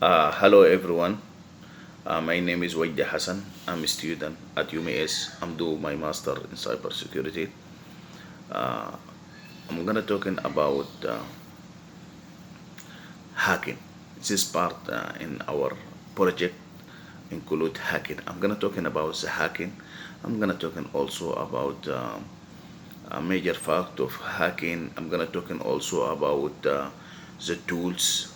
Hello everyone. My name is Wajda Hassan. I'm a student at UMS. I'm doing my master in cybersecurity. Uh, I'm gonna talking about hacking. This part in our project include hacking. I'm gonna talking about the hacking. I'm gonna talking also about a major fact of hacking. I'm gonna talking also about the tools,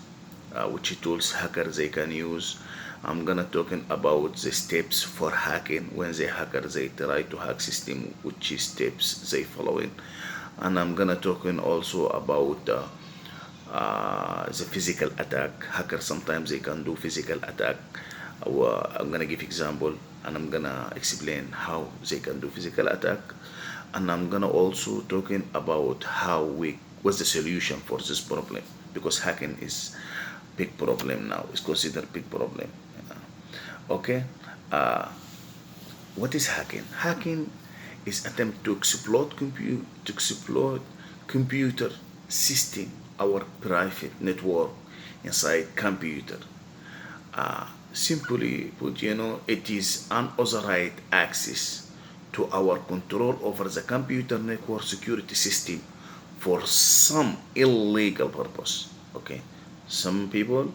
which tools hackers they can use. I'm gonna talking about the steps for hacking when the hackers they try to hack system, which steps they following, and I'm gonna talking also about the physical attack. Hackers sometimes they can do physical attack. I'm gonna give example and I'm gonna explain how they can do physical attack, and I'm gonna also talking about how we what's the solution for this problem, because hacking is big problem now. It's considered big problem. Okay, uh, what is hacking? Hacking is attempt to exploit computer system, our private network inside computer. Uh, Simply put, it is unauthorized access to our control over the computer network security system for some illegal purpose. Okay, some people,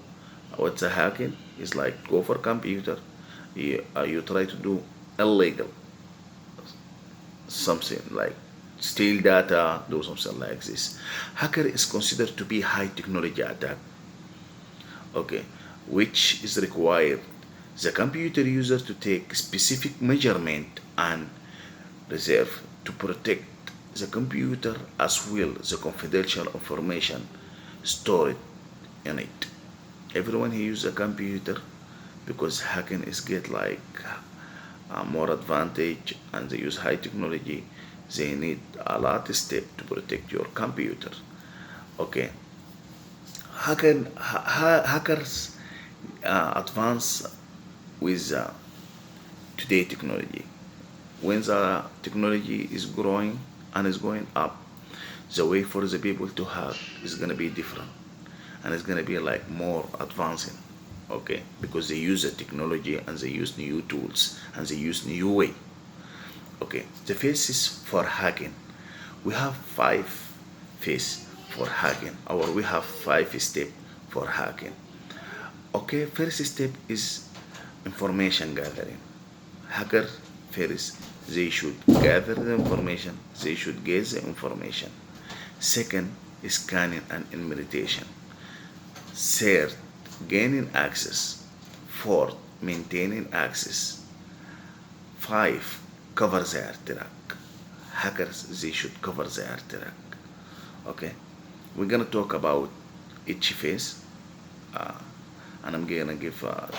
what's a hacking is like go for computer, you try to do illegal something like steal data, do something like this. Hacker is considered to be high technology attack, okay, which is required the computer user to take specific measurement and reserve to protect the computer as well the confidential information stored in it. Everyone who use a computer, because hacking is get like more advantage and they use high technology, they need a lot of step to protect your computer. Okay, hackers advance with today technology. When the technology is growing and is going up, the way for the people to hack is gonna be different, and it's gonna be like more advancing. Okay, because they use the technology and they use new tools and they use new way. Okay, the phases for hacking. We have five phases for hacking, or we have five steps for hacking. Okay, first step is information gathering. Hacker first, they should gather the information, they should get the information. Second, scanning and interpretation. Third, gaining access. Fourth, maintaining access. Five, cover their track. Hackers, they should cover their track. Okay, we're gonna talk about each phase, uh, and I'm gonna give a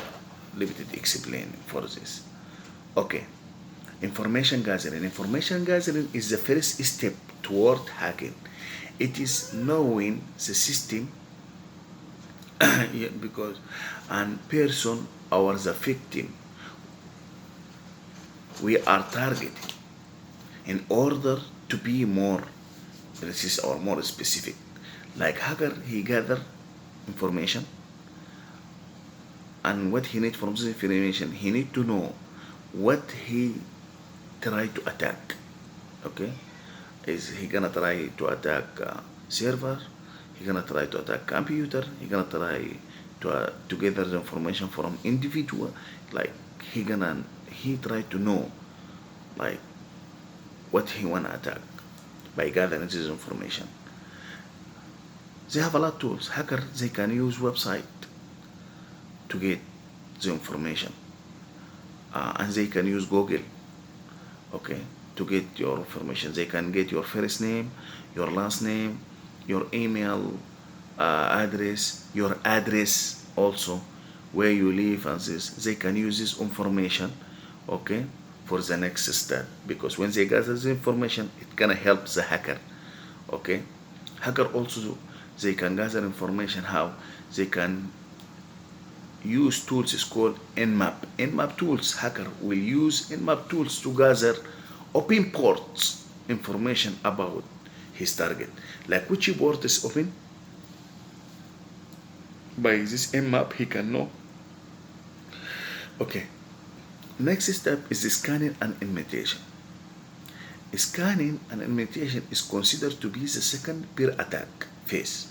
limited explain for this. Okay, information gathering. Information gathering is the first step toward hacking. It is knowing the system yeah, because and person or the victim we are targeting in order to be more precise or more specific. Like hacker, he gather information, and what he need from this information, he need to know what he try to attack. Okay, is he gonna try to attack server? He gonna try to attack computer? He gonna try to gather the information from individual? Like he try to know like what he wanna attack by gathering this information. They have a lot of tools. Hacker they can use website to get the information, and they can use Google, okay, to get your information. They can get your first name, your last name, your email address, your address also, where you live, and this. They can use this information, okay, for the next step. Because when they gather the information, it gonna help the hacker. Okay, hacker also they can gather information how they can use tools is called Nmap. Nmap tools, hacker will use Nmap tools to gather open ports information about his target. Like which port is open? By this mmap he can know. Okay, next step is the scanning and imitation. Scanning and imitation is considered to be the second peer attack phase.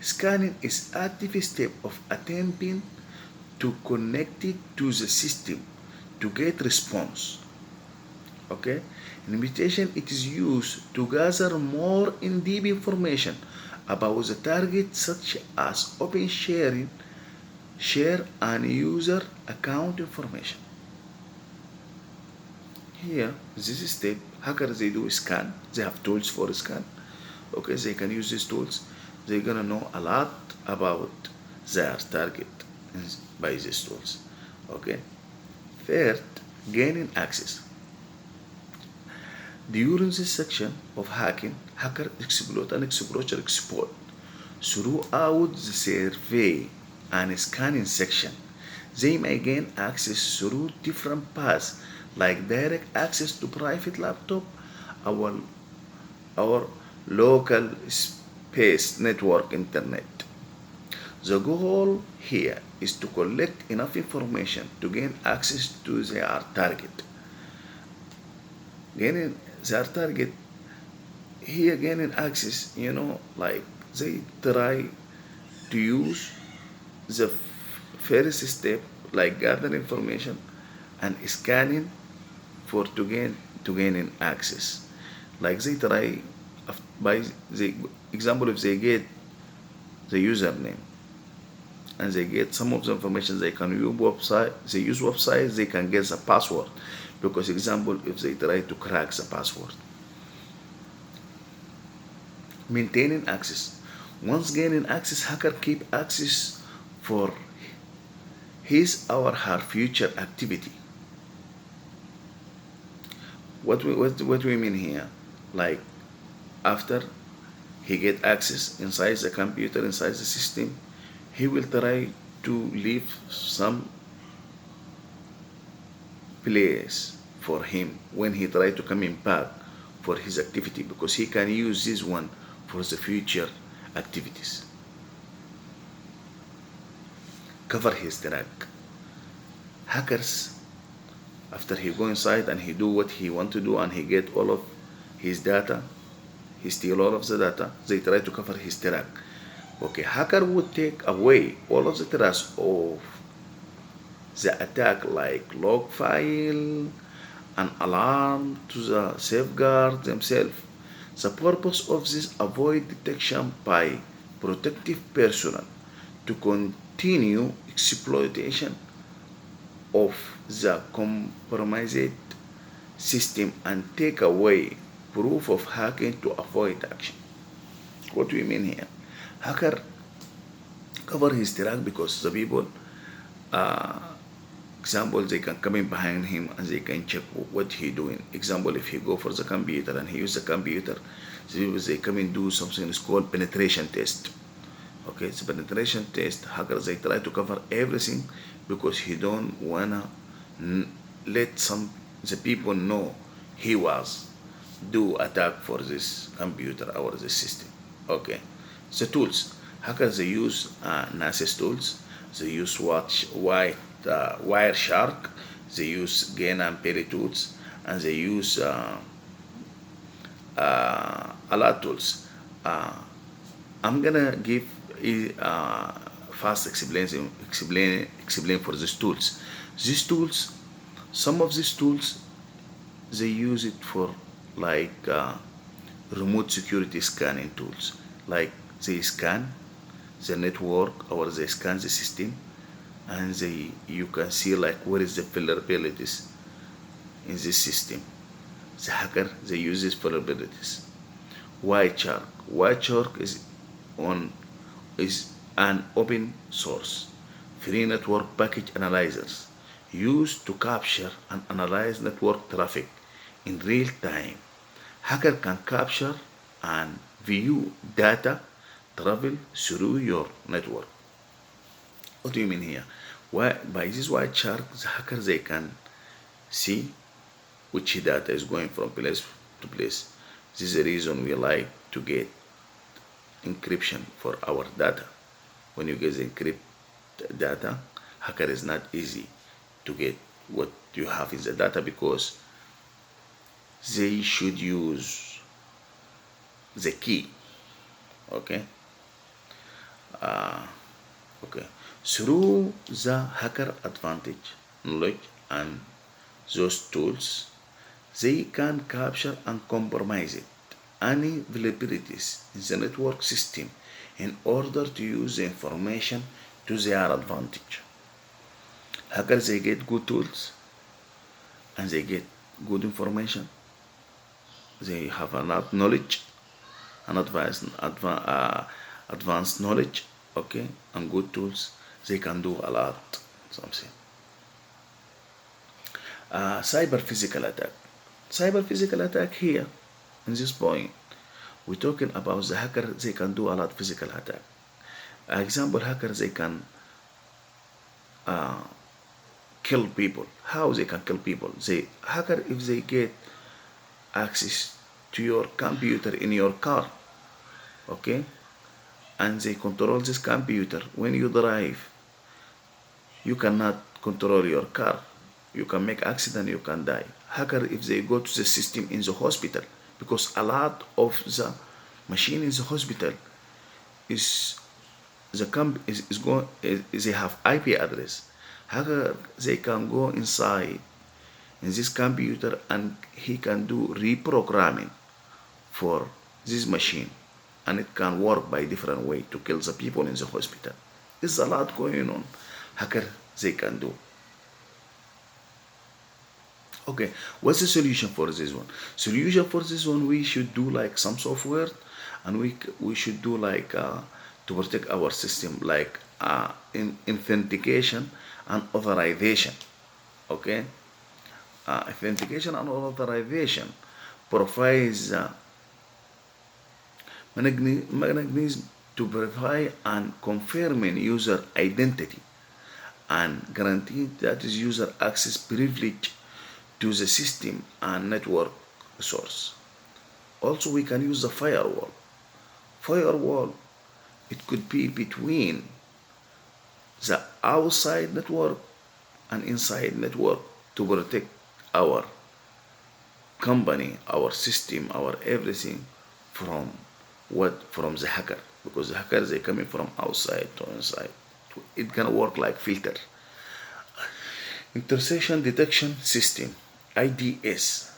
Scanning is active step of attempting to connect it to the system to get response. Okay, in imitation it is used to gather more in-depth information about the target, such as open sharing, share and user account information. Here, this step, hackers they do scan. They have tools for scan. Okay, they can use these tools. They're gonna know a lot about their target by these tools. Okay. Third, gaining access. During this section of hacking, hacker exploit and exploiter exploit throughout the survey and scanning section. They may gain access through different paths like direct access to private laptop, our, our local space network internet. The goal here is to collect enough information to gain access to their target. Gaining their target here, gaining access, like they try to use the first step like gather information and scanning for to gaining access. Like they try by the example, if they get the username and they get some of the information, they can use website, they use websites, they can get the password. Because example, if they try to crack the password. Maintaining access. Once gaining access, hacker keep access for his or her future activity. What we mean here? Like after he get access inside the computer, inside the system, he will try to leave some place for him when he try to coming back for his activity, because he can use this one for the future activities. Cover his track. Hackers, after he go inside and he do what he want to do and he get all of his data, he steal all of the data, they try to cover his track. Okay, hacker would take away all of the trace of the attack, like log file, an alarm to the safeguard themselves. The purpose of this avoid detection by protective personnel to continue exploitation of the compromised system and take away proof of hacking to avoid action. What do we mean here? Hacker cover his track because the people, uh, example, they can come in behind him and they can check what he doing. Example, if he go for the computer and he use the computer, they come and do something is called penetration test. Okay, it's a penetration test. Hackers they try to cover everything because he don't wanna let some the people know he was do attack for this computer or this system. Okay, the tools hackers they use NASA's tools. They use Wireshark. They use Gain and Perry tools, and they use a lot of tools. I'm gonna give fast explain for these tools. These tools, some of these tools, they use it for like remote security scanning tools. Like they scan the network or they scan the system, and you can see like where is the vulnerabilities in this system. The hacker they use these vulnerabilities. Wireshark is an open source free network package analyzers used to capture and analyze network traffic in real time. Hacker can capture and view data travel through your network. What do you mean here? By this Wireshark, the hacker they can see which data is going from place to place. This is the reason we like to get encryption for our data. when you get the encrypt data, hacker is not easy to get what you have in the data, because they should use the key. Okay. Okay. Through the hacker advantage, knowledge, and those tools, they can capture and compromise it, any vulnerabilities in the network system in order to use the information to their advantage. Hackers, they get good tools and they get good information. They have enough knowledge and advanced knowledge, okay, and good tools. They can do a lot, something. Cyber physical attack. Cyber physical attack here, in this point, we're talking about the hacker. They can do a lot physical attack. Example, hackers, they can kill people. How they can kill people? They hacker, if they get access to your computer in your car, okay, and they control this computer. When you drive, you cannot control your car. You can make accident, you can die. Hacker, if they go to the system in the hospital, because a lot of the machine in the hospital is they have IP address. Hacker, they can go inside in this computer and he can do reprogramming for this machine, and it can work by different way to kill the people in the hospital. There's a lot going on. Hacker, they can do. Okay, what's the solution for this one? Solution for this one, we should do like some software, and we should do like to protect our system, like in authentication and authorization. Okay, authentication and authorization provides mechanism to verify and confirming user identity and guarantee that is user access privilege to the system and network resource. Also, we can use the firewall. Firewall, it could be between the outside network and inside network to protect our company, our system, our everything from from the hacker, because the hackers, they coming from outside to inside. It can work like filter. Intersection detection system, IDS,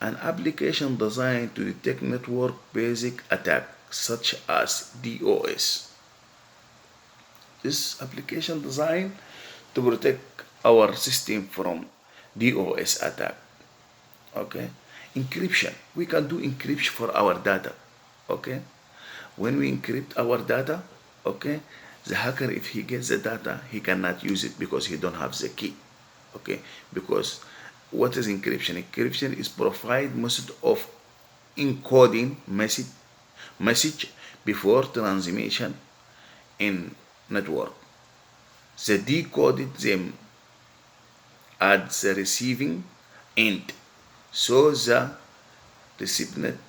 an application designed to detect network basic attacks such as DOS. This application designed to protect our system from DOS attack. Okay, encryption. We can do encryption for our data. Okay, when we encrypt our data, okay, the hacker, if he gets the data, he cannot use it because he don't have the key. Okay, because what is encryption? Encryption is provide method of encoding message before transmission in network. The decoded them at the receiving end, so the recipient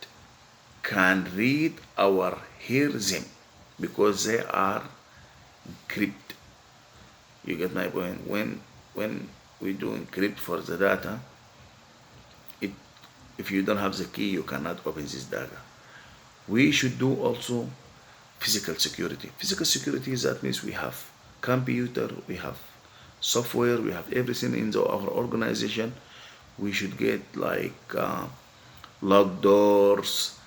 can read or hear them because they are encrypted. You get my point? When we do encrypt for the data, if you don't have the key, you cannot open this data. We should do also physical security. Physical security, that means we have computer, we have software, we have everything in our organization. We should get like locked doors,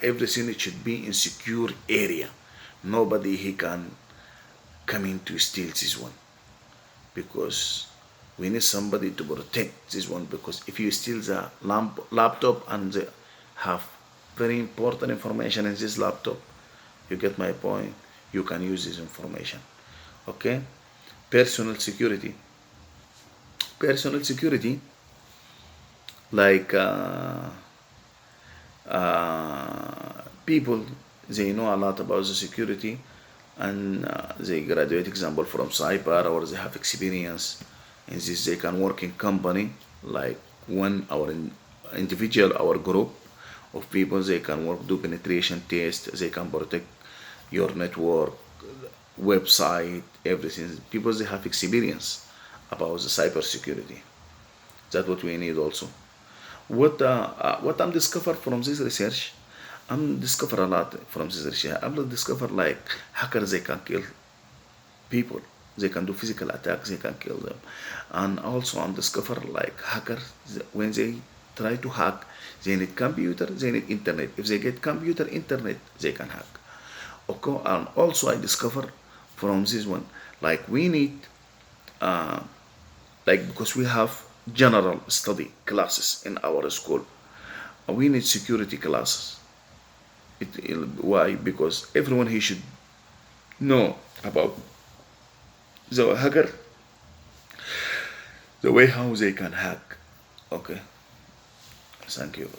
everything. It should be in secure area. Nobody he can come in to steal this one, because we need somebody to protect this one, because if you steal the laptop and they have very important information in this laptop, you get my point, you can use this information. Okay, personal security. Personal security, like people, they know a lot about the security, and they graduate, example, from cyber, or they have experience in this. They can work in company, like one our individual, our group, of people. They can work, do penetration test, they can protect your network, website, everything. People, they have experience about the cyber security. That's what we need also. What I'm discovered from this research, I'm discover a lot from this research. I'm discover like hackers, they can kill people, they can do physical attacks, they can kill them. And also I'm discover like hackers, when they try to hack, they need computer, they need internet. If they get computer, internet, they can hack. Okay. And also I discover from this one, like we need uh, like, because we have general study classes in our school, we need security classes. Why? Because everyone he should know about the hacker, the way how they can hack. Okay, thank you.